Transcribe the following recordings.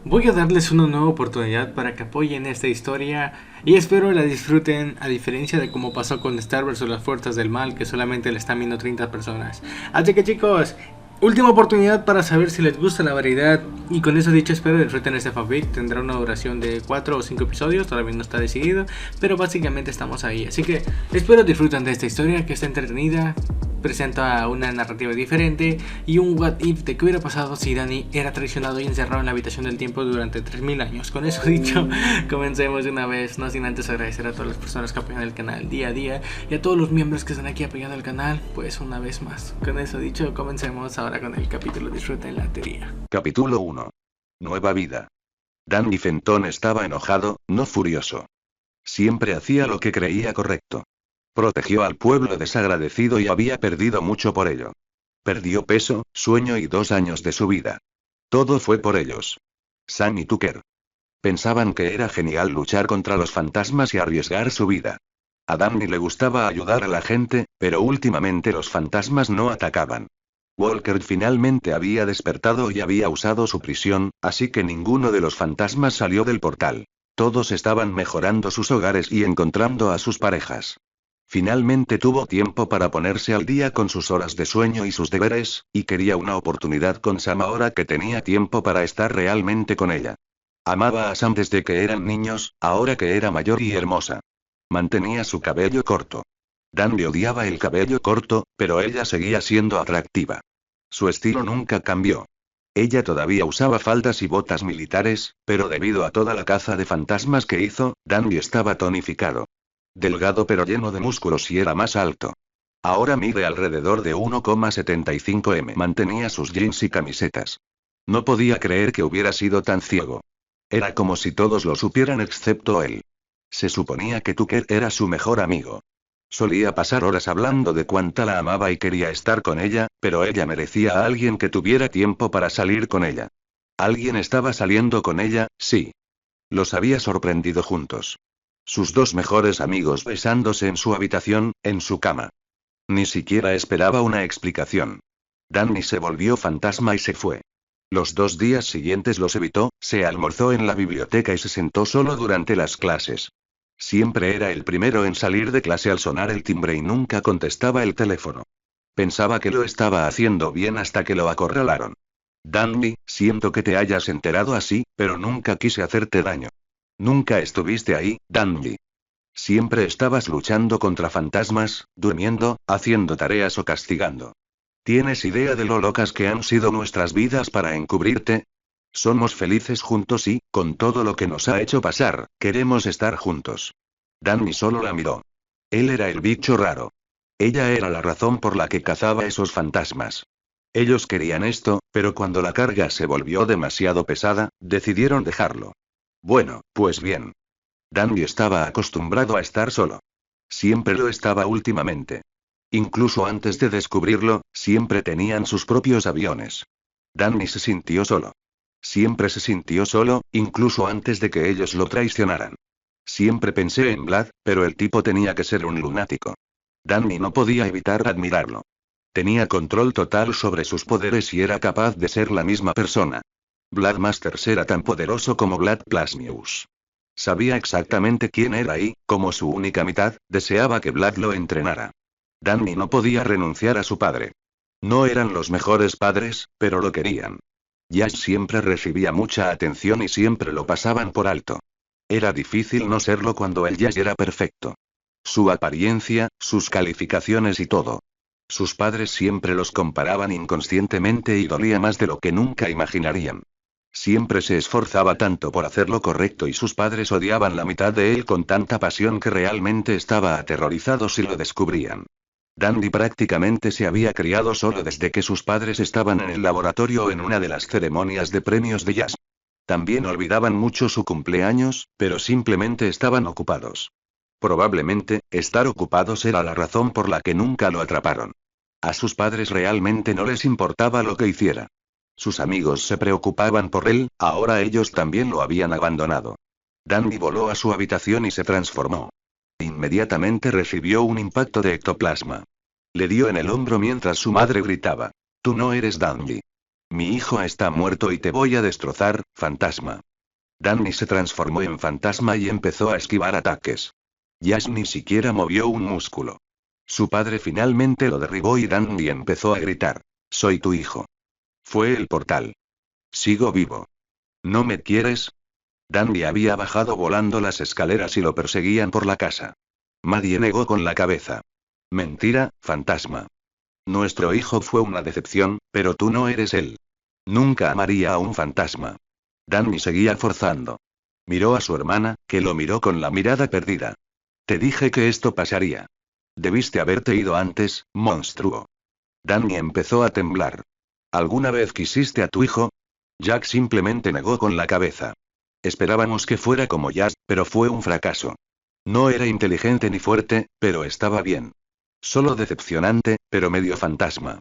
Voy a darles una nueva oportunidad para que apoyen esta historia y espero la disfruten a diferencia de cómo pasó con Star vs las fuerzas del mal que solamente le están viendo 30 personas. Así que chicos, última oportunidad para saber si les gusta la variedad y con eso dicho espero disfruten este fanfic. Tendrá una duración de 4 o 5 episodios, todavía no está decidido, pero básicamente estamos ahí. Así que espero disfruten de esta historia que está entretenida, presenta una narrativa diferente y un what if de qué hubiera pasado si Danny era traicionado y encerrado en la habitación del tiempo durante 3000 años. Con eso dicho, comencemos de una vez, no sin antes agradecer a todas las personas que apoyan el canal día a día y a todos los miembros que están aquí apoyando el canal, pues una vez más. Con eso dicho, comencemos ahora con el capítulo. Disfruten la teoría. Capítulo 1. Nueva vida. Danny Fenton estaba enojado, no furioso. Siempre hacía lo que creía correcto. Protegió al pueblo desagradecido y había perdido mucho por ello. Perdió peso, sueño y 2 años de su vida. Todo fue por ellos. Sam y Tucker. Pensaban que era genial luchar contra los fantasmas y arriesgar su vida. A Danny le gustaba ayudar a la gente, pero últimamente los fantasmas no atacaban. Walker finalmente había despertado y había usado su prisión, así que ninguno de los fantasmas salió del portal. Todos estaban mejorando sus hogares y encontrando a sus parejas. Finalmente tuvo tiempo para ponerse al día con sus horas de sueño y sus deberes, y quería una oportunidad con Sam ahora que tenía tiempo para estar realmente con ella. Amaba a Sam desde que eran niños, ahora que era mayor y hermosa. Mantenía su cabello corto. Danny odiaba el cabello corto, pero ella seguía siendo atractiva. Su estilo nunca cambió. Ella todavía usaba faldas y botas militares, pero debido a toda la caza de fantasmas que hizo, Danny estaba tonificado. Delgado pero lleno de músculos y era más alto. Ahora mide alrededor de 1,75 m. Mantenía sus jeans y camisetas. No podía creer que hubiera sido tan ciego. Era como si todos lo supieran excepto él. Se suponía que Tucker era su mejor amigo. Solía pasar horas hablando de cuánta la amaba y quería estar con ella, pero ella merecía a alguien que tuviera tiempo para salir con ella. Alguien estaba saliendo con ella, sí. Los había sorprendido juntos. Sus dos mejores amigos besándose en su habitación, en su cama. Ni siquiera esperaba una explicación. Danny se volvió fantasma y se fue. Los 2 días siguientes los evitó, se almorzó en la biblioteca y se sentó solo durante las clases. Siempre era el primero en salir de clase al sonar el timbre y nunca contestaba el teléfono. Pensaba que lo estaba haciendo bien hasta que lo acorralaron. Danny, siento que te hayas enterado así, pero nunca quise hacerte daño. Nunca estuviste ahí, Danny. Siempre estabas luchando contra fantasmas, durmiendo, haciendo tareas o castigando. ¿Tienes idea de lo locas que han sido nuestras vidas para encubrirte? Somos felices juntos y, con todo lo que nos ha hecho pasar, queremos estar juntos. Danny solo la miró. Él era el bicho raro. Ella era la razón por la que cazaba esos fantasmas. Ellos querían esto, pero cuando la carga se volvió demasiado pesada, decidieron dejarlo. Bueno, pues bien. Danny estaba acostumbrado a estar solo. Siempre lo estaba últimamente. Incluso antes de descubrirlo, siempre tenían sus propios aviones. Danny se sintió solo. Siempre se sintió solo, incluso antes de que ellos lo traicionaran. Siempre pensé en Vlad, pero el tipo tenía que ser un lunático. Danny no podía evitar admirarlo. Tenía control total sobre sus poderes y era capaz de ser la misma persona. Vlad Masters era tan poderoso como Vlad Plasmius. Sabía exactamente quién era y, como su única mitad, deseaba que Vlad lo entrenara. Danny no podía renunciar a su padre. No eran los mejores padres, pero lo querían. Yash siempre recibía mucha atención y siempre lo pasaban por alto. Era difícil no serlo cuando el Yash era perfecto. Su apariencia, sus calificaciones y todo. Sus padres siempre los comparaban inconscientemente y dolía más de lo que nunca imaginarían. Siempre se esforzaba tanto por hacer lo correcto y sus padres odiaban la mitad de él con tanta pasión que realmente estaba aterrorizado si lo descubrían. Danny prácticamente se había criado solo desde que sus padres estaban en el laboratorio en una de las ceremonias de premios de jazz. También olvidaban mucho su cumpleaños, pero simplemente estaban ocupados. Probablemente, estar ocupados era la razón por la que nunca lo atraparon. A sus padres realmente no les importaba lo que hiciera. Sus amigos se preocupaban por él, ahora ellos también lo habían abandonado. Danny voló a su habitación y se transformó. Inmediatamente recibió un impacto de ectoplasma. Le dio en el hombro mientras su madre gritaba. Tú no eres Danny. Mi hijo está muerto y te voy a destrozar, fantasma. Danny se transformó en fantasma y empezó a esquivar ataques. Jazz ni siquiera movió un músculo. Su padre finalmente lo derribó y Danny empezó a gritar. Soy tu hijo. Fue el portal. Sigo vivo. ¿No me quieres? Danny había bajado volando las escaleras y lo perseguían por la casa. Maddie negó con la cabeza. Mentira, fantasma. Nuestro hijo fue una decepción, pero tú no eres él. Nunca amaría a un fantasma. Danny seguía forzando. Miró a su hermana, que lo miró con la mirada perdida. Te dije que esto pasaría. Debiste haberte ido antes, monstruo. Danny empezó a temblar. ¿Alguna vez quisiste a tu hijo? Jack simplemente negó con la cabeza. Esperábamos que fuera como Jazz, pero fue un fracaso. No era inteligente ni fuerte, pero estaba bien. Solo decepcionante, pero medio fantasma.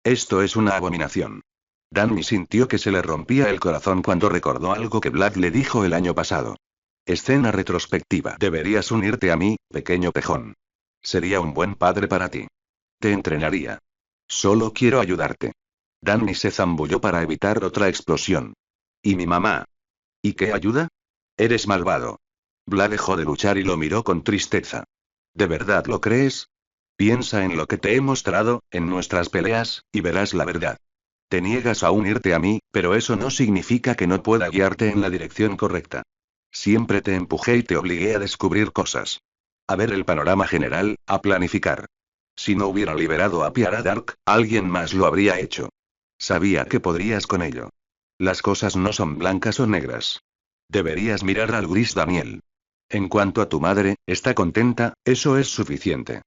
Esto es una abominación. Danny sintió que se le rompía el corazón cuando recordó algo que Vlad le dijo el año pasado. Escena retrospectiva. Deberías unirte a mí, pequeño tejón. Sería un buen padre para ti. Te entrenaría. Solo quiero ayudarte. Danny se zambulló para evitar otra explosión. ¿Y mi mamá? ¿Y qué ayuda? Eres malvado. Vlad dejó de luchar y lo miró con tristeza. ¿De verdad lo crees? Piensa en lo que te he mostrado, en nuestras peleas, y verás la verdad. Te niegas a unirte a mí, pero eso no significa que no pueda guiarte en la dirección correcta. Siempre te empujé y te obligué a descubrir cosas. A ver el panorama general, a planificar. Si no hubiera liberado a Piara Dark, alguien más lo habría hecho. Sabía que podrías con ello. Las cosas no son blancas o negras. Deberías mirar al gris Daniel. En cuanto a tu madre, está contenta, eso es suficiente.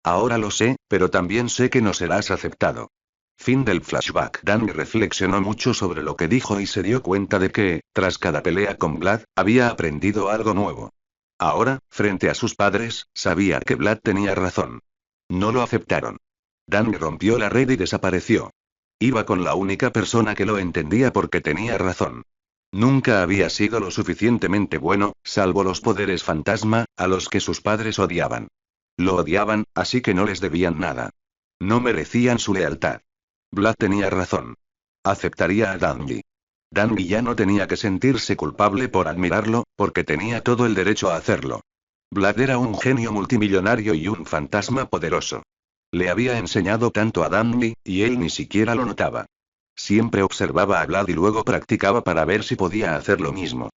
Ahora lo sé, pero también sé que no serás aceptado. Fin del flashback. Danny reflexionó mucho sobre lo que dijo y se dio cuenta de que, tras cada pelea con Vlad, había aprendido algo nuevo. Ahora, frente a sus padres, sabía que Vlad tenía razón. No lo aceptaron. Danny rompió la red y desapareció. Iba con la única persona que lo entendía porque tenía razón. Nunca había sido lo suficientemente bueno, salvo los poderes fantasma, a los que sus padres odiaban. Lo odiaban, así que no les debían nada. No merecían su lealtad. Vlad tenía razón. Aceptaría a Danny. Danny ya no tenía que sentirse culpable por admirarlo, porque tenía todo el derecho a hacerlo. Vlad era un genio multimillonario y un fantasma poderoso. Le había enseñado tanto a Danny, y él ni siquiera lo notaba. Siempre observaba a Vlad y luego practicaba para ver si podía hacer lo mismo.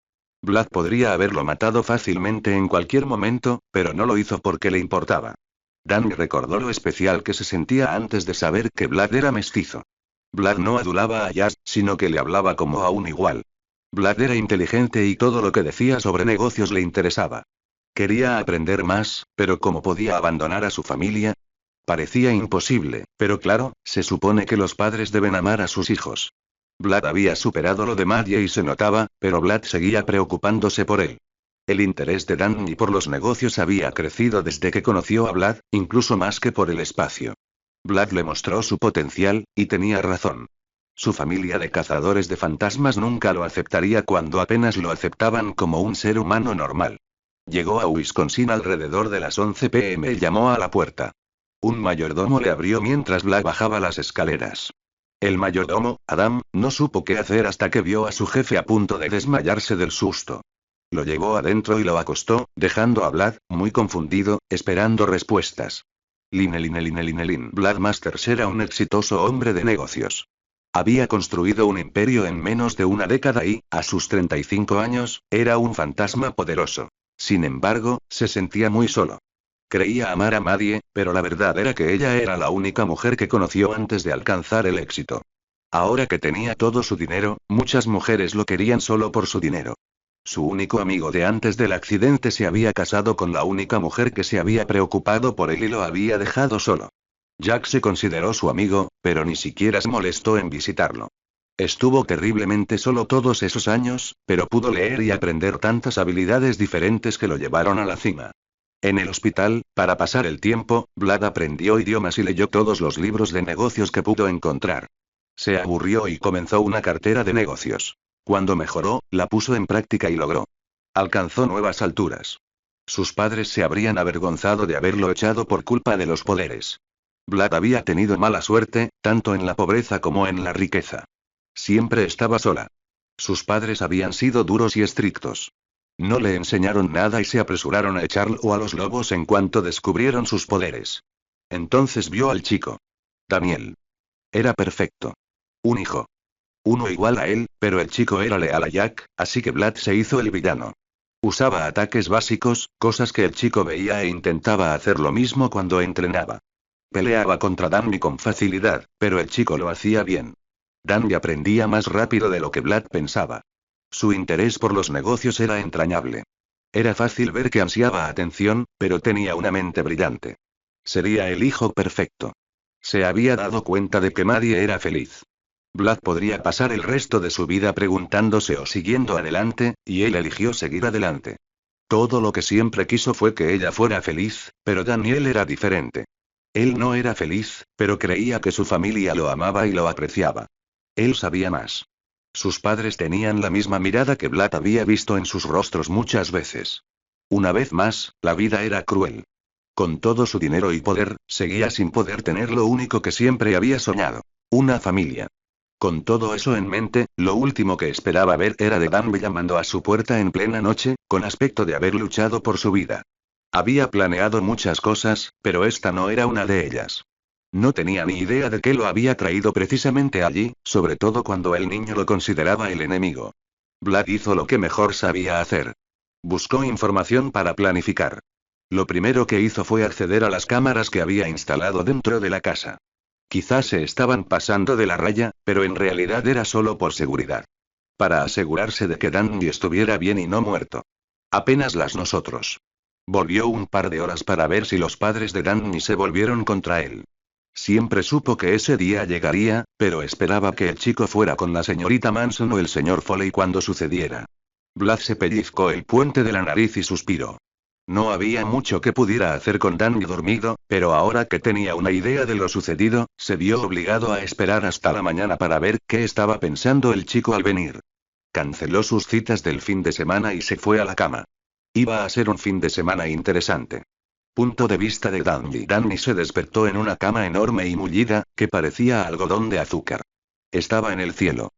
Vlad podría haberlo matado fácilmente en cualquier momento, pero no lo hizo porque le importaba. Danny recordó lo especial que se sentía antes de saber que Vlad era mestizo. Vlad no adulaba a Jazz, sino que le hablaba como a un igual. Vlad era inteligente y todo lo que decía sobre negocios le interesaba. Quería aprender más, pero ¿cómo podía abandonar a su familia? Parecía imposible, pero claro, se supone que los padres deben amar a sus hijos. Vlad había superado lo de Maddie y se notaba, pero Vlad seguía preocupándose por él. El interés de Danny por los negocios había crecido desde que conoció a Vlad, incluso más que por el espacio. Vlad le mostró su potencial, y tenía razón. Su familia de cazadores de fantasmas nunca lo aceptaría cuando apenas lo aceptaban como un ser humano normal. Llegó a Wisconsin alrededor de las 11 p.m. y llamó a la puerta. Un mayordomo le abrió mientras Vlad bajaba las escaleras. El mayordomo, Adam, no supo qué hacer hasta que vio a su jefe a punto de desmayarse del susto. Lo llevó adentro y lo acostó, dejando a Vlad, muy confundido, esperando respuestas. Lin. Vlad Masters era un exitoso hombre de negocios. Había construido un imperio en menos de una década y, a sus 35 años, era un fantasma poderoso. Sin embargo, se sentía muy solo. Creía amar a Maddie, pero la verdad era que ella era la única mujer que conoció antes de alcanzar el éxito. Ahora que tenía todo su dinero, muchas mujeres lo querían solo por su dinero. Su único amigo de antes del accidente se había casado con la única mujer que se había preocupado por él y lo había dejado solo. Jack se consideró su amigo, pero ni siquiera se molestó en visitarlo. Estuvo terriblemente solo todos esos años, pero pudo leer y aprender tantas habilidades diferentes que lo llevaron a la cima. En el hospital, para pasar el tiempo, Vlad aprendió idiomas y leyó todos los libros de negocios que pudo encontrar. Se aburrió y comenzó una cartera de negocios. Cuando mejoró, la puso en práctica y logró. Alcanzó nuevas alturas. Sus padres se habrían avergonzado de haberlo echado por culpa de los poderes. Vlad había tenido mala suerte, tanto en la pobreza como en la riqueza. Siempre estaba sola. Sus padres habían sido duros y estrictos. No le enseñaron nada y se apresuraron a echarlo a los lobos en cuanto descubrieron sus poderes. Entonces vio al chico. Daniel. Era perfecto. Un hijo. Uno igual a él, pero el chico era leal a Jack, así que Vlad se hizo el villano. Usaba ataques básicos, cosas que el chico veía e intentaba hacer lo mismo cuando entrenaba. Peleaba contra Danny con facilidad, pero el chico lo hacía bien. Danny aprendía más rápido de lo que Vlad pensaba. Su interés por los negocios era entrañable. Era fácil ver que ansiaba atención, pero tenía una mente brillante. Sería el hijo perfecto. Se había dado cuenta de que nadie era feliz. Vlad podría pasar el resto de su vida preguntándose o siguiendo adelante, y él eligió seguir adelante. Todo lo que siempre quiso fue que ella fuera feliz, pero Daniel era diferente. Él no era feliz, pero creía que su familia lo amaba y lo apreciaba. Él sabía más. Sus padres tenían la misma mirada que Vlad había visto en sus rostros muchas veces. Una vez más, la vida era cruel. Con todo su dinero y poder, seguía sin poder tener lo único que siempre había soñado: una familia. Con todo eso en mente, lo último que esperaba ver era de Danby llamando a su puerta en plena noche, con aspecto de haber luchado por su vida. Había planeado muchas cosas, pero esta no era una de ellas. No tenía ni idea de qué lo había traído precisamente allí, sobre todo cuando el niño lo consideraba el enemigo. Vlad hizo lo que mejor sabía hacer. Buscó información para planificar. Lo primero que hizo fue acceder a las cámaras que había instalado dentro de la casa. Quizás se estaban pasando de la raya, pero en realidad era solo por seguridad. Para asegurarse de que Danny estuviera bien y no muerto. Apenas las nosotros. Volvió un par de horas para ver si los padres de Danny se volvieron contra él. Siempre supo que ese día llegaría, pero esperaba que el chico fuera con la señorita Manson o el señor Foley cuando sucediera. Vlad se pellizcó el puente de la nariz y suspiró. No había mucho que pudiera hacer con Danny dormido, pero ahora que tenía una idea de lo sucedido, se vio obligado a esperar hasta la mañana para ver qué estaba pensando el chico al venir. Canceló sus citas del fin de semana y se fue a la cama. Iba a ser un fin de semana interesante. Punto de vista de Danny. Danny se despertó en una cama enorme y mullida, que parecía algodón de azúcar. Estaba en el cielo.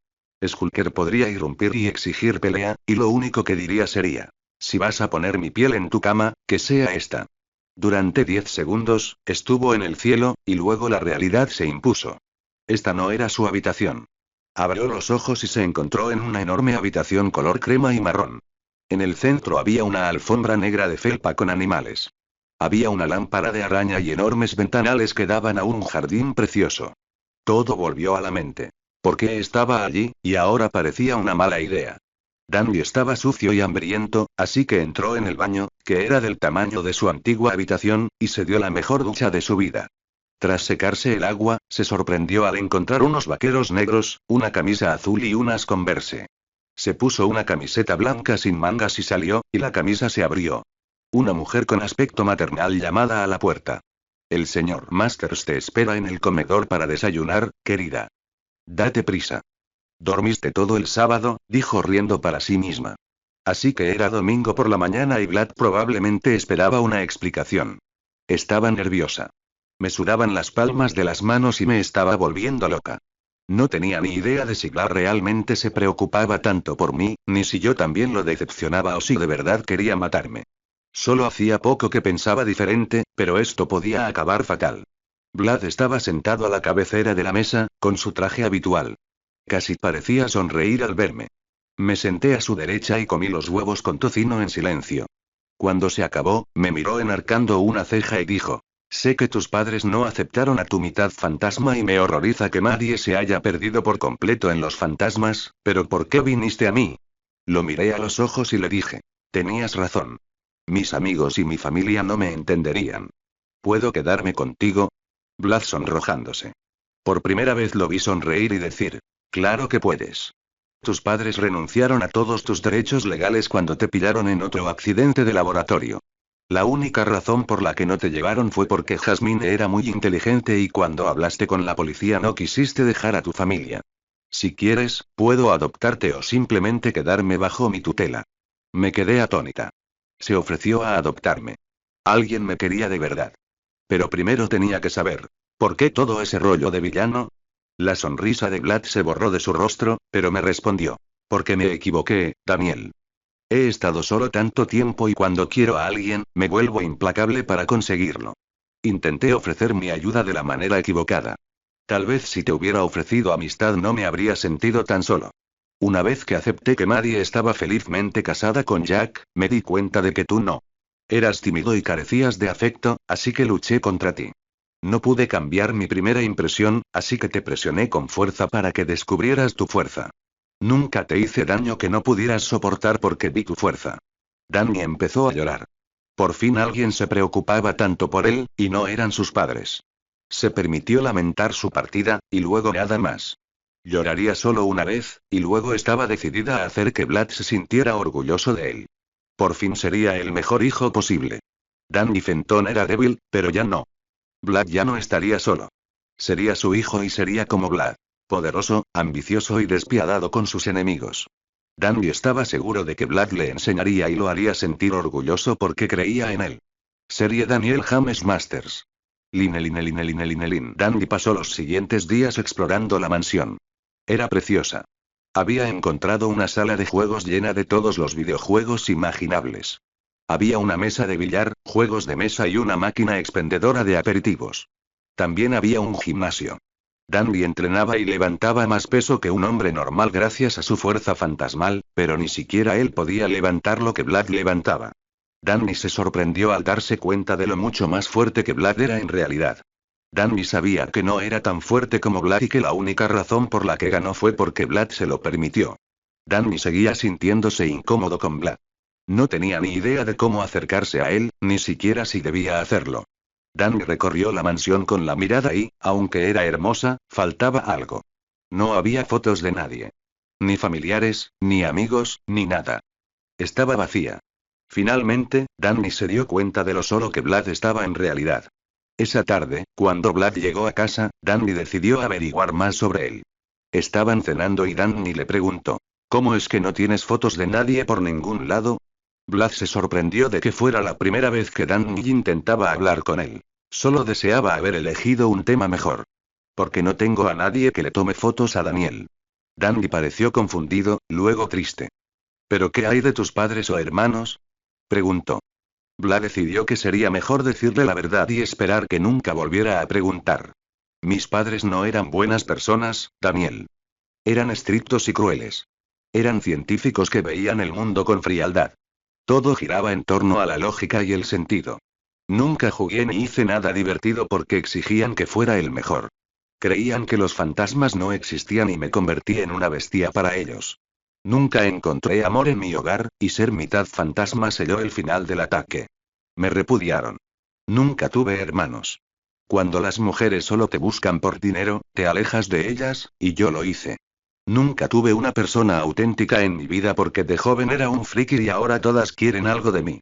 Skulker podría irrumpir y exigir pelea, y lo único que diría sería: si vas a poner mi piel en tu cama, que sea esta. Durante 10 segundos, estuvo en el cielo, y luego la realidad se impuso. Esta no era su habitación. Abrió los ojos y se encontró en una enorme habitación color crema y marrón. En el centro había una alfombra negra de felpa con animales. Había una lámpara de araña y enormes ventanales que daban a un jardín precioso. Todo volvió a la mente. ¿Por qué estaba allí? Y ahora parecía una mala idea. Danny estaba sucio y hambriento, así que entró en el baño, que era del tamaño de su antigua habitación, y se dio la mejor ducha de su vida. Tras secarse el agua, se sorprendió al encontrar unos vaqueros negros, una camisa azul y unas Converse. Se puso una camiseta blanca sin mangas y salió, y la camisa se abrió. Una mujer con aspecto maternal llamada a la puerta. El señor Masters te espera en el comedor para desayunar, querida. Date prisa. Dormiste todo el sábado, dijo riendo para sí misma. Así que era domingo por la mañana y Vlad probablemente esperaba una explicación. Estaba nerviosa. Me sudaban las palmas de las manos y me estaba volviendo loca. No tenía ni idea de si Vlad realmente se preocupaba tanto por mí, ni si yo también lo decepcionaba o si de verdad quería matarme. Solo hacía poco que pensaba diferente, pero esto podía acabar fatal. Vlad estaba sentado a la cabecera de la mesa, con su traje habitual. Casi parecía sonreír al verme. Me senté a su derecha y comí los huevos con tocino en silencio. Cuando se acabó, me miró enarcando una ceja y dijo: sé que tus padres no aceptaron a tu mitad fantasma y me horroriza que nadie se haya perdido por completo en los fantasmas, pero ¿por qué viniste a mí? Lo miré a los ojos y le dije: tenías razón. Mis amigos y mi familia no me entenderían. ¿Puedo quedarme contigo? Vlad sonrojándose. Por primera vez lo vi sonreír y decir: claro que puedes. Tus padres renunciaron a todos tus derechos legales cuando te pillaron en otro accidente de laboratorio. La única razón por la que no te llevaron fue porque Jasmine era muy inteligente y cuando hablaste con la policía no quisiste dejar a tu familia. Si quieres, puedo adoptarte o simplemente quedarme bajo mi tutela. Me quedé atónita. Se ofreció a adoptarme. Alguien me quería de verdad. Pero primero tenía que saber: ¿por qué todo ese rollo de villano? La sonrisa de Vlad se borró de su rostro, pero me respondió. Porque me equivoqué, Daniel. He estado solo tanto tiempo y cuando quiero a alguien, me vuelvo implacable para conseguirlo. Intenté ofrecer mi ayuda de la manera equivocada. Tal vez si te hubiera ofrecido amistad no me habría sentido tan solo. Una vez que acepté que Maddie estaba felizmente casada con Jack, me di cuenta de que tú no. Eras tímido y carecías de afecto, así que luché contra ti. No pude cambiar mi primera impresión, así que te presioné con fuerza para que descubrieras tu fuerza. Nunca te hice daño que no pudieras soportar porque vi tu fuerza. Danny empezó a llorar. Por fin alguien se preocupaba tanto por él, y no eran sus padres. Se permitió lamentar su partida, y luego nada más. Lloraría solo una vez, y luego estaba decidida a hacer que Vlad se sintiera orgulloso de él. Por fin sería el mejor hijo posible. Danny Fenton era débil, pero ya no. Vlad ya no estaría solo. Sería su hijo y sería como Vlad. Poderoso, ambicioso y despiadado con sus enemigos. Danny estaba seguro de que Vlad le enseñaría y lo haría sentir orgulloso porque creía en él. Serie Daniel James Masters. Danny pasó los siguientes días explorando la mansión. Era preciosa. Había encontrado una sala de juegos llena de todos los videojuegos imaginables. Había una mesa de billar, juegos de mesa y una máquina expendedora de aperitivos. También había un gimnasio. Danny entrenaba y levantaba más peso que un hombre normal gracias a su fuerza fantasmal, pero ni siquiera él podía levantar lo que Vlad levantaba. Danny se sorprendió al darse cuenta de lo mucho más fuerte que Vlad era en realidad. Danny sabía que no era tan fuerte como Vlad y que la única razón por la que ganó fue porque Vlad se lo permitió. Danny seguía sintiéndose incómodo con Vlad. No tenía ni idea de cómo acercarse a él, ni siquiera si debía hacerlo. Danny recorrió la mansión con la mirada y, aunque era hermosa, faltaba algo. No había fotos de nadie. Ni familiares, ni amigos, ni nada. Estaba vacía. Finalmente, Danny se dio cuenta de lo solo que Vlad estaba en realidad. Esa tarde, cuando Vlad llegó a casa, Danny decidió averiguar más sobre él. Estaban cenando y Danny le preguntó: ¿Cómo es que no tienes fotos de nadie por ningún lado? Vlad se sorprendió de que fuera la primera vez que Danny intentaba hablar con él. Solo deseaba haber elegido un tema mejor. Porque no tengo a nadie que le tome fotos a Daniel. Danny pareció confundido, luego triste. ¿Pero qué hay de tus padres o hermanos? Preguntó. Vlad decidió que sería mejor decirle la verdad y esperar que nunca volviera a preguntar. Mis padres no eran buenas personas, Daniel. Eran estrictos y crueles. Eran científicos que veían el mundo con frialdad. Todo giraba en torno a la lógica y el sentido. Nunca jugué ni hice nada divertido porque exigían que fuera el mejor. Creían que los fantasmas no existían y me convertí en una bestia para ellos. Nunca encontré amor en mi hogar, y ser mitad fantasma selló el final del ataque. Me repudiaron. Nunca tuve hermanos. Cuando las mujeres solo te buscan por dinero, te alejas de ellas, y yo lo hice. Nunca tuve una persona auténtica en mi vida porque de joven era un friki y ahora todas quieren algo de mí.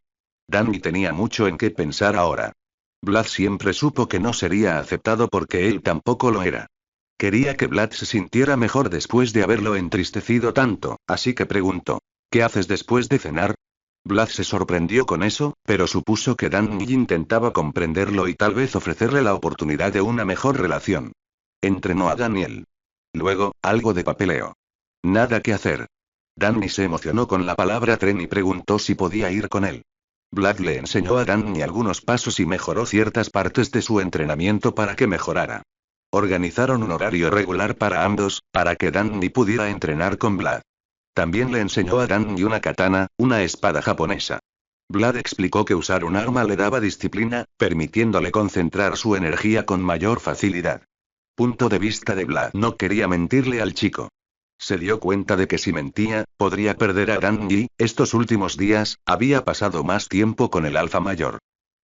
Danny tenía mucho en qué pensar ahora. Vlad siempre supo que no sería aceptado porque él tampoco lo era. Quería que Vlad se sintiera mejor después de haberlo entristecido tanto, así que preguntó: ¿Qué haces después de cenar? Vlad se sorprendió con eso, pero supuso que Danny intentaba comprenderlo y tal vez ofrecerle la oportunidad de una mejor relación. Entrenó a Daniel. Luego, algo de papeleo. Nada que hacer. Danny se emocionó con la palabra tren y preguntó si podía ir con él. Vlad le enseñó a Danny algunos pasos y mejoró ciertas partes de su entrenamiento para que mejorara. Organizaron un horario regular para ambos, para que Danny pudiera entrenar con Vlad. También le enseñó a Danny una katana, una espada japonesa. Vlad explicó que usar un arma le daba disciplina, permitiéndole concentrar su energía con mayor facilidad. Punto de vista de Vlad. No quería mentirle al chico. Se dio cuenta de que si mentía, podría perder a Danny. Estos últimos días, había pasado más tiempo con el alfa mayor.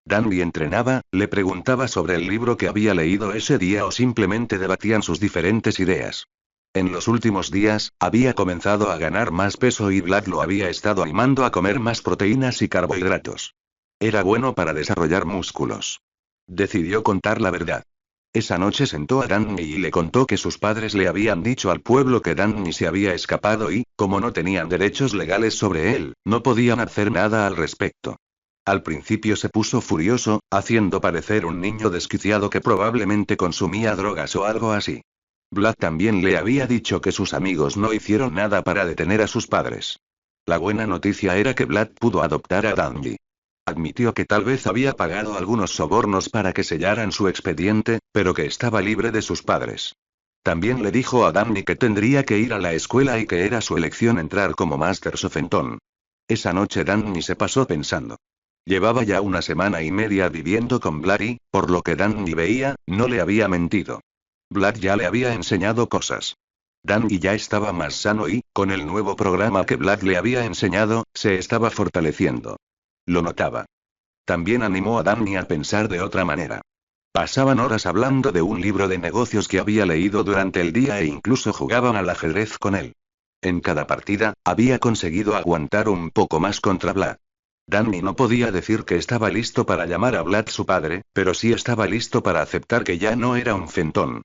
Danny entrenaba, le preguntaba sobre el libro que había leído ese día o simplemente debatían sus diferentes ideas. En los últimos días, había comenzado a ganar más peso y Vlad lo había estado animando a comer más proteínas y carbohidratos. Era bueno para desarrollar músculos. Decidió contar la verdad. Esa noche sentó a Danny y le contó que sus padres le habían dicho al pueblo que Danny se había escapado y, como no tenían derechos legales sobre él, no podían hacer nada al respecto. Al principio se puso furioso, haciendo parecer un niño desquiciado que probablemente consumía drogas o algo así. Vlad también le había dicho que sus amigos no hicieron nada para detener a sus padres. La buena noticia era que Vlad pudo adoptar a Danny. Admitió que tal vez había pagado algunos sobornos para que sellaran su expediente, pero que estaba libre de sus padres. También le dijo a Danny que tendría que ir a la escuela y que era su elección entrar como Masters of Fenton. Esa noche Danny se pasó pensando. Llevaba ya una semana y media viviendo con Vlad y, por lo que Danny veía, no le había mentido. Vlad ya le había enseñado cosas. Danny ya estaba más sano y, con el nuevo programa que Vlad le había enseñado, se estaba fortaleciendo. Lo notaba. También animó a Danny a pensar de otra manera. Pasaban horas hablando de un libro de negocios que había leído durante el día e incluso jugaban al ajedrez con él. En cada partida, había conseguido aguantar un poco más contra Vlad. Danny no podía decir que estaba listo para llamar a Vlad su padre, pero sí estaba listo para aceptar que ya no era un Fenton.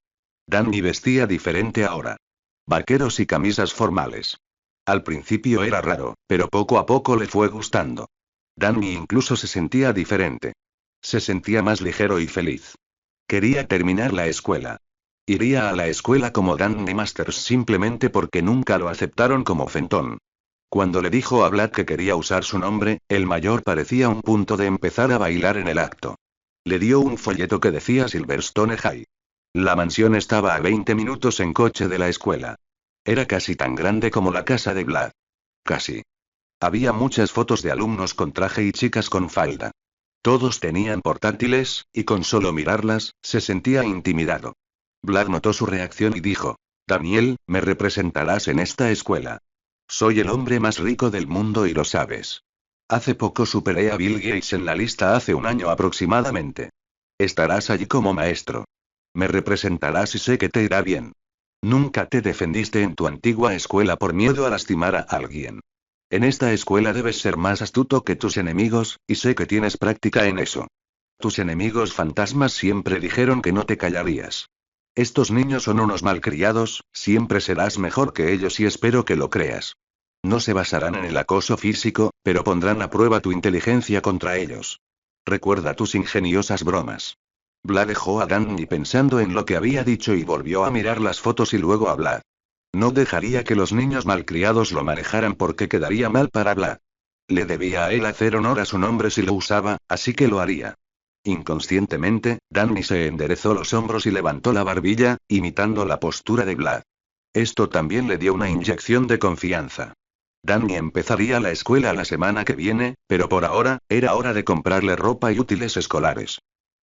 Danny vestía diferente ahora. Vaqueros y camisas formales. Al principio era raro, pero poco a poco le fue gustando. Danny incluso se sentía diferente. Se sentía más ligero y feliz. Quería terminar la escuela. Iría a la escuela como Danny Masters simplemente porque nunca lo aceptaron como Fenton. Cuando le dijo a Vlad que quería usar su nombre, el mayor parecía un punto de empezar a bailar en el acto. Le dio un folleto que decía Silverstone High. La mansión estaba a 20 minutos en coche de la escuela. Era casi tan grande como la casa de Vlad. Casi. Había muchas fotos de alumnos con traje y chicas con falda. Todos tenían portátiles, y con solo mirarlas, se sentía intimidado. Vlad notó su reacción y dijo: Daniel, me representarás en esta escuela. Soy el hombre más rico del mundo y lo sabes. Hace poco superé a Bill Gates en la lista hace un año aproximadamente. Estarás allí como maestro. Me representarás y sé que te irá bien. Nunca te defendiste en tu antigua escuela por miedo a lastimar a alguien. En esta escuela debes ser más astuto que tus enemigos, y sé que tienes práctica en eso. Tus enemigos fantasmas siempre dijeron que no te callarías. Estos niños son unos malcriados, siempre serás mejor que ellos y espero que lo creas. No se basarán en el acoso físico, pero pondrán a prueba tu inteligencia contra ellos. Recuerda tus ingeniosas bromas. Vlad dejó a Danny pensando en lo que había dicho y volvió a mirar las fotos y luego a Vlad. No dejaría que los niños malcriados lo manejaran porque quedaría mal para Vlad. Le debía a él hacer honor a su nombre si lo usaba, así que lo haría. Inconscientemente, Danny se enderezó los hombros y levantó la barbilla, imitando la postura de Vlad. Esto también le dio una inyección de confianza. Danny empezaría la escuela la semana que viene, pero por ahora, era hora de comprarle ropa y útiles escolares.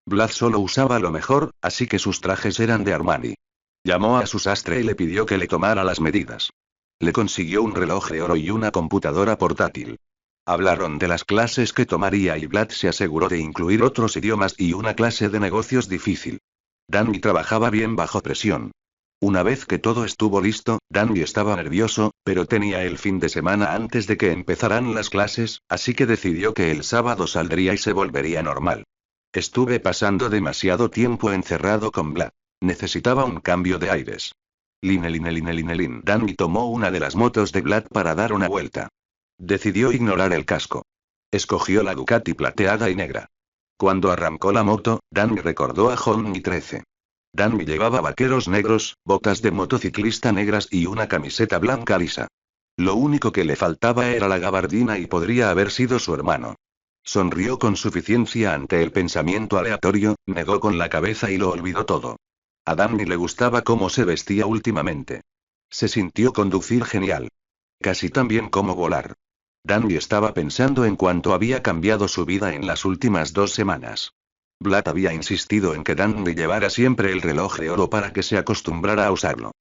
Vlad solo usaba lo mejor, así que sus trajes eran de Armani. Llamó a su sastre y le pidió que le tomara las medidas. Le consiguió un reloj de oro y una computadora portátil. Hablaron de las clases que tomaría y Vlad se aseguró de incluir otros idiomas y una clase de negocios difícil. Danny trabajaba bien bajo presión. Una vez que todo estuvo listo, Danny estaba nervioso, pero tenía el fin de semana antes de que empezaran las clases, así que decidió que el sábado saldría y se volvería normal. Estuve pasando demasiado tiempo encerrado con Vlad. Necesitaba un cambio de aires. Lin. Danny tomó una de las motos de Vlad para dar una vuelta. Decidió ignorar el casco. Escogió la Ducati plateada y negra. Cuando arrancó la moto, Danny recordó a Johnny 13. Danny llevaba vaqueros negros, botas de motociclista negras y una camiseta blanca lisa. Lo único que le faltaba era la gabardina y podría haber sido su hermano. Sonrió con suficiencia ante el pensamiento aleatorio, negó con la cabeza y lo olvidó todo. A Danny le gustaba cómo se vestía últimamente. Se sintió conducir genial. Casi tan bien como volar. Danny estaba pensando en cuánto había cambiado su vida en las últimas 2 semanas. Vlad había insistido en que Danny llevara siempre el reloj de oro para que se acostumbrara a usarlo.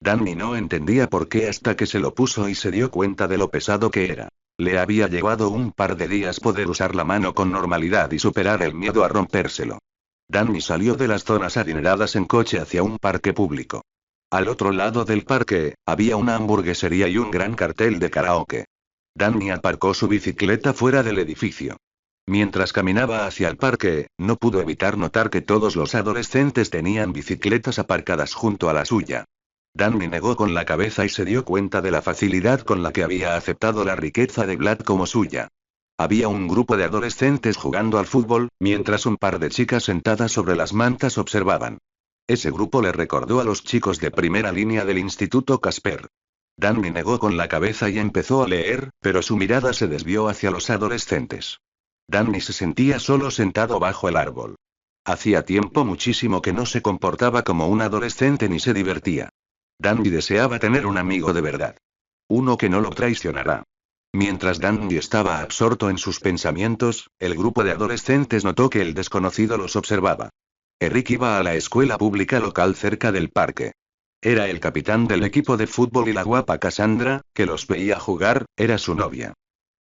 Danny no entendía por qué hasta que se lo puso y se dio cuenta de lo pesado que era. Le había llevado un par de días poder usar la mano con normalidad y superar el miedo a rompérselo. Danny salió de las zonas adineradas en coche hacia un parque público. Al otro lado del parque, había una hamburguesería y un gran cartel de karaoke. Danny aparcó su bicicleta fuera del edificio. Mientras caminaba hacia el parque, no pudo evitar notar que todos los adolescentes tenían bicicletas aparcadas junto a la suya. Danny negó con la cabeza y se dio cuenta de la facilidad con la que había aceptado la riqueza de Vlad como suya. Había un grupo de adolescentes jugando al fútbol, mientras un par de chicas sentadas sobre las mantas observaban. Ese grupo le recordó a los chicos de primera línea del Instituto Casper. Danny negó con la cabeza y empezó a leer, pero su mirada se desvió hacia los adolescentes. Danny se sentía solo sentado bajo el árbol. Hacía tiempo muchísimo que no se comportaba como un adolescente ni se divertía. Danny deseaba tener un amigo de verdad. Uno que no lo traicionará. Mientras Danny estaba absorto en sus pensamientos, el grupo de adolescentes notó que el desconocido los observaba. Eric iba a la escuela pública local cerca del parque. Era el capitán del equipo de fútbol y la guapa Cassandra, que los veía jugar, era su novia.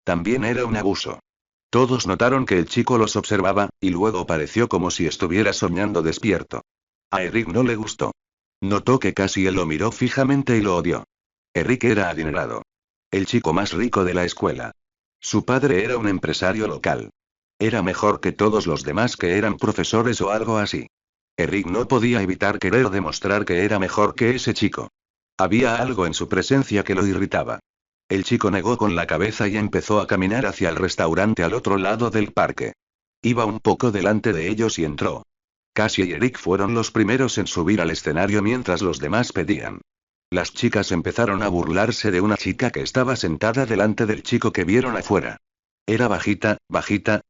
También era un abuso. Todos notaron que el chico los observaba, y luego pareció como si estuviera soñando despierto. A Eric no le gustó. Notó que Cassiel lo miró fijamente y lo odió. Eric era adinerado. El chico más rico de la escuela. Su padre era un empresario local. Era mejor que todos los demás que eran profesores o algo así. Eric no podía evitar querer demostrar que era mejor que ese chico. Había algo en su presencia que lo irritaba. El chico negó con la cabeza y empezó a caminar hacia el restaurante al otro lado del parque. Iba un poco delante de ellos y entró. Cassie y Eric fueron los primeros en subir al escenario mientras los demás pedían. Las chicas empezaron a burlarse de una chica que estaba sentada delante del chico que vieron afuera. Era bajita,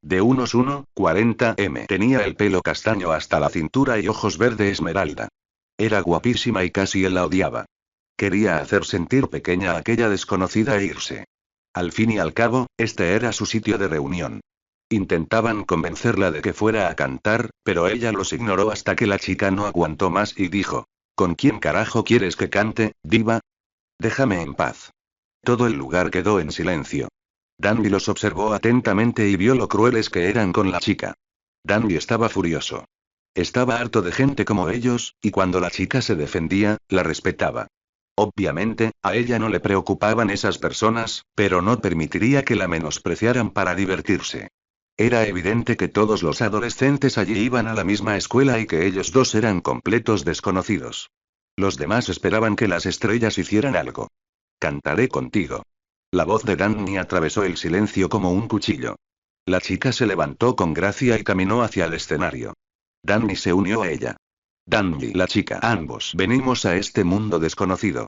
de unos 1,40 m. Tenía el pelo castaño hasta la cintura y ojos verde esmeralda. Era guapísima y casi él la odiaba. Quería hacer sentir pequeña a aquella desconocida e irse. Al fin y al cabo, este era su sitio de reunión. Intentaban convencerla de que fuera a cantar, pero ella los ignoró hasta que la chica no aguantó más y dijo: ¿Con quién carajo quieres que cante, diva? Déjame en paz. Todo el lugar quedó en silencio. Danny los observó atentamente y vio lo crueles que eran con la chica. Danny estaba furioso. Estaba harto de gente como ellos, y cuando la chica se defendía, la respetaba. Obviamente, a ella no le preocupaban esas personas, pero no permitiría que la menospreciaran para divertirse. Era evidente que todos los adolescentes allí iban a la misma escuela y que ellos dos eran completos desconocidos. Los demás esperaban que las estrellas hicieran algo. Cantaré contigo. La voz de Danny atravesó el silencio como un cuchillo. La chica se levantó con gracia y caminó hacia el escenario. Danny se unió a ella. Danny, la chica, ambos venimos a este mundo desconocido.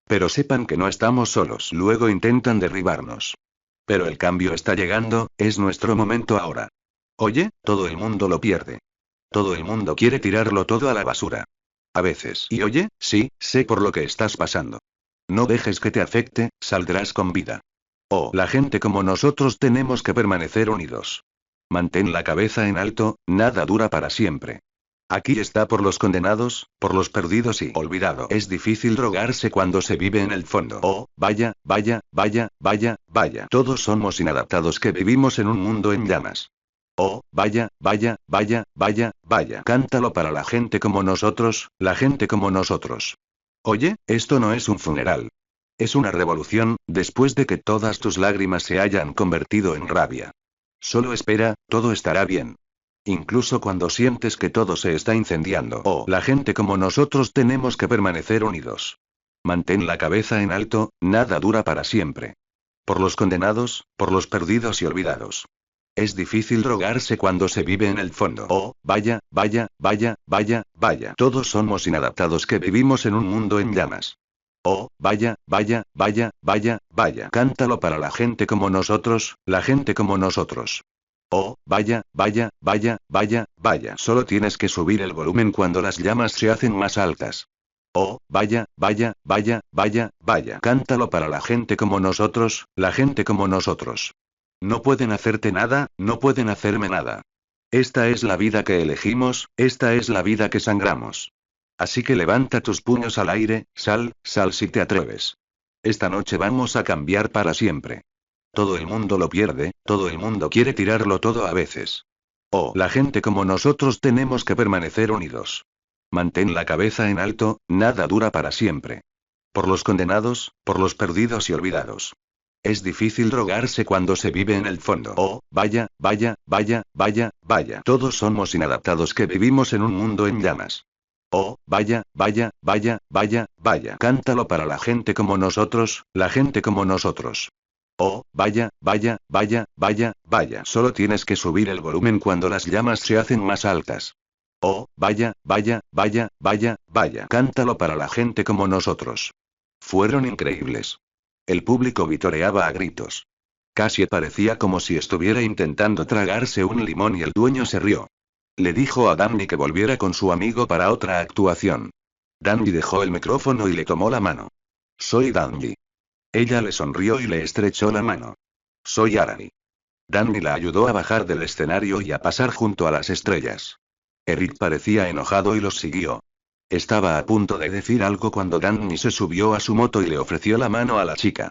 Pero sepan que no estamos solos. Luego intentan derribarnos. Pero el cambio está llegando, es nuestro momento ahora. Oye, todo el mundo lo pierde. Todo el mundo quiere tirarlo todo a la basura. A veces. Y oye, sí, sé por lo que estás pasando. No dejes que te afecte, saldrás con vida. Oh, la gente como nosotros tenemos que permanecer unidos. Mantén la cabeza en alto, nada dura para siempre. Aquí está por los condenados, por los perdidos y olvidado. Es difícil drogarse cuando se vive en el fondo. Oh, vaya. Todos somos inadaptados que vivimos en un mundo en llamas. Oh, vaya. Cántalo para la gente como nosotros, la gente como nosotros. Oye, esto no es un funeral. Es una revolución, después de que todas tus lágrimas se hayan convertido en rabia. Solo espera, todo estará bien. Incluso cuando sientes que todo se está incendiando. Oh, la gente como nosotros tenemos que permanecer unidos. Mantén la cabeza en alto, nada dura para siempre. Por los condenados, por los perdidos y olvidados. Es difícil drogarse cuando se vive en el fondo. Oh, vaya. Todos somos inadaptados que vivimos en un mundo en llamas. Oh, vaya. Cántalo para la gente como nosotros, la gente como nosotros. Oh, vaya. Solo tienes que subir el volumen cuando las llamas se hacen más altas. Oh, vaya. Cántalo para la gente como nosotros, la gente como nosotros. No pueden hacerte nada, no pueden hacerme nada. Esta es la vida que elegimos, esta es la vida que sangramos. Así que levanta tus puños al aire, sal si te atreves. Esta noche vamos a cambiar para siempre. Todo el mundo lo pierde, todo el mundo quiere tirarlo todo a veces. Oh, la gente como nosotros tenemos que permanecer unidos. Mantén la cabeza en alto, nada dura para siempre. Por los condenados, por los perdidos y olvidados. Es difícil drogarse cuando se vive en el fondo. Oh, vaya. Todos somos inadaptados que vivimos en un mundo en llamas. Oh, vaya. Cántalo para la gente como nosotros, la gente como nosotros. Oh, vaya. Solo tienes que subir el volumen cuando las llamas se hacen más altas. Oh, vaya, vaya, vaya, vaya, vaya. Cántalo para la gente como nosotros. Fueron increíbles. El público vitoreaba a gritos. Casi parecía como si estuviera intentando tragarse un limón y el dueño se rió. Le dijo a Danny que volviera con su amigo para otra actuación. Danny dejó el micrófono y le tomó la mano. Soy Danny. Ella le sonrió y le estrechó la mano. Soy Arani. Danny la ayudó a bajar del escenario y a pasar junto a las estrellas. Eric parecía enojado y los siguió. Estaba a punto de decir algo cuando Danny se subió a su moto y le ofreció la mano a la chica.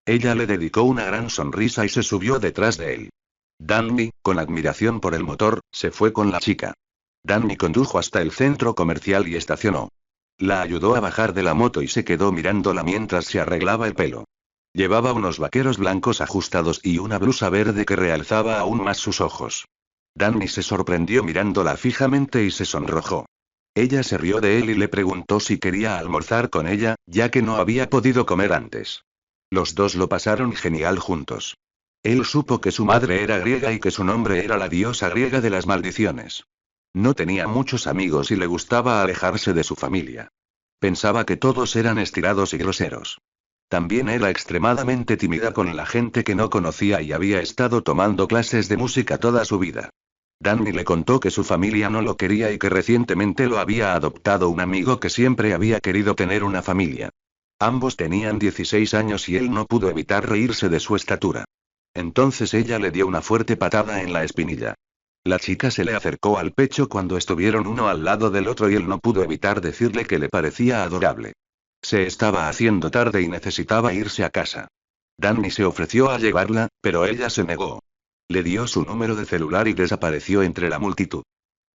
Ella le dedicó una gran sonrisa y se subió detrás de él. Danny, con admiración por el motor, se fue con la chica. Danny condujo hasta el centro comercial y estacionó. La ayudó a bajar de la moto y se quedó mirándola mientras se arreglaba el pelo. Llevaba unos vaqueros blancos ajustados y una blusa verde que realzaba aún más sus ojos. Danny se sorprendió mirándola fijamente y se sonrojó. Ella se rió de él y le preguntó si quería almorzar con ella, ya que no había podido comer antes. Los dos lo pasaron genial juntos. Él supo que su madre era griega y que su nombre era la diosa griega de las maldiciones. No tenía muchos amigos y le gustaba alejarse de su familia. Pensaba que todos eran estirados y groseros. También era extremadamente tímida con la gente que no conocía y había estado tomando clases de música toda su vida. Danny le contó que su familia no lo quería y que recientemente lo había adoptado un amigo que siempre había querido tener una familia. Ambos tenían 16 años y él no pudo evitar reírse de su estatura. Entonces ella le dio una fuerte patada en la espinilla. La chica se le acercó al pecho cuando estuvieron uno al lado del otro y él no pudo evitar decirle que le parecía adorable. Se estaba haciendo tarde y necesitaba irse a casa. Danny se ofreció a llevarla, pero ella se negó. Le dio su número de celular y desapareció entre la multitud.